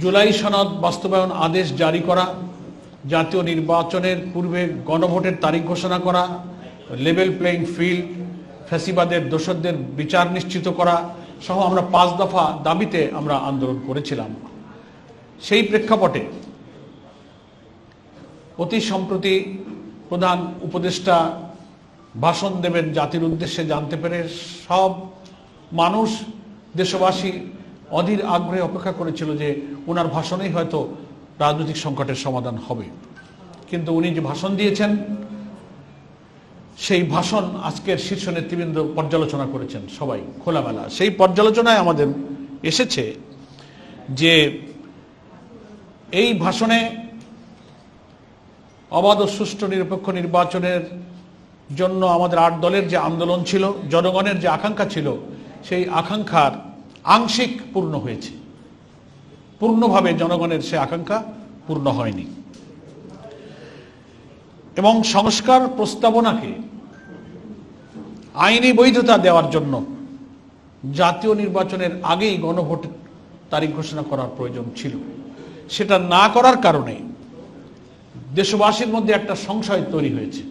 জুলাই সনদ বাস্তবায়ন আদেশ জারি করা, জাতীয় নির্বাচনের পূর্বে গণভোটের তারিখ ঘোষণা করা, লেভেল প্লেইং ফিল্ড, ফ্যাসিবাদের দোষরদের বিচার নিশ্চিত করা সহ আমরা 5 দফা দাবিতে আমরা আন্দোলন করেছিলাম। সেই প্রেক্ষাপটে অতি সম্প্রতি প্রধান উপদেষ্টা ভাষণ দেবেন জাতির উদ্দেশ্যে জানতে পেরে সব মানুষ, দেশবাসী অধীর আগ্রহে অপেক্ষা করেছিল যে ওনার ভাষণেই হয়তো রাজনৈতিক সংকটের সমাধান হবে। কিন্তু উনি যে ভাষণ দিয়েছেন সেই ভাষণ আজকের শীর্ষ নেতৃবৃন্দ পর্যালোচনা করেছেন সবাই খোলামেলা। সেই পর্যালোচনায় আমাদের এসেছে যে এই ভাষণে অবাধ ও সুষ্ঠু নিরপেক্ষ নির্বাচনের জন্য আমাদের 8 দলের যে আন্দোলন ছিল, জনগণের যে আকাঙ্ক্ষা ছিল, সেই আকাঙ্ক্ষার আংশিক পূর্ণ হয়েছে, পূর্ণভাবে জনগণের সে আকাঙ্ক্ষা পূর্ণ হয়নি। এবং সংস্কার প্রস্তাবনাকে আইনি বৈধতা দেওয়ার জন্য জাতীয় নির্বাচনের আগেই গণভোটের তারিখ ঘোষণা করার প্রয়োজন ছিল। সেটা না করার কারণে দেশবাসীর মধ্যে একটা সংশয় তৈরি হয়েছে।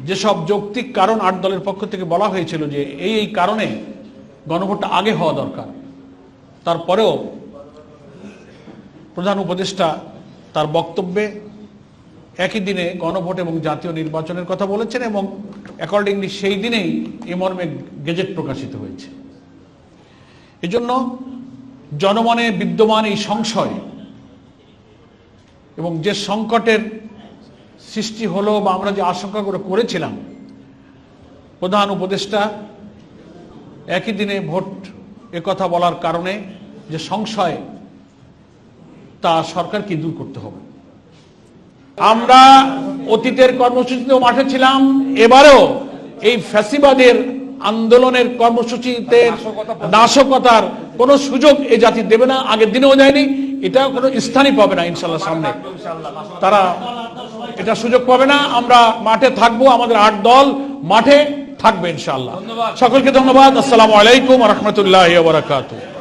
যেসব যৌক্তিক কারণ 8 দলের পক্ষ থেকে বলা হয়েছিল যে এই কারণে গণভোটটা আগে হওয়া দরকার, তারপরেও প্রধান উপদেষ্টা তার বক্তব্যে একই দিনে গণভোট এবং জাতীয় নির্বাচনের কথা বলেছেন এবং অ্যাকর্ডিংলি সেই দিনেই এ মর্মে গেজেট প্রকাশিত হয়েছে। এজন্য জনমনে বিদ্যমান এই সংশয় এবং যে সংকটের সৃষ্টি হলো বা আমরা যে আশঙ্কা করেছিলাম, প্রধান উপদেষ্টা একই দিনে ভোট একথা বলার কারণে যে সংশয়, তা সরকারকে দূর করতে হবে। আমরা অতীতের কর্মসূচিতেও মাঠে ছিলাম, এবারেও এই ফ্যাসিবাদের আন্দোলনের কর্মসূচিতে নাশকতার কোনো সুযোগ এই জাতি দেবে না, আগের দিনেও যায়নি, এটা কোনো স্থানই পাবে না ইনশাল্লাহ। সামনে তারা এটা সুযোগ পাবে না। আমরা মাঠে থাকবো, আমাদের 8 দল মাঠে থাকবে ইনশাআল্লাহ। সকলকে ধন্যবাদ। আসসালামু আলাইকুম ওয়া রাহমাতুল্লাহি ওয়া বারাকাতুহু।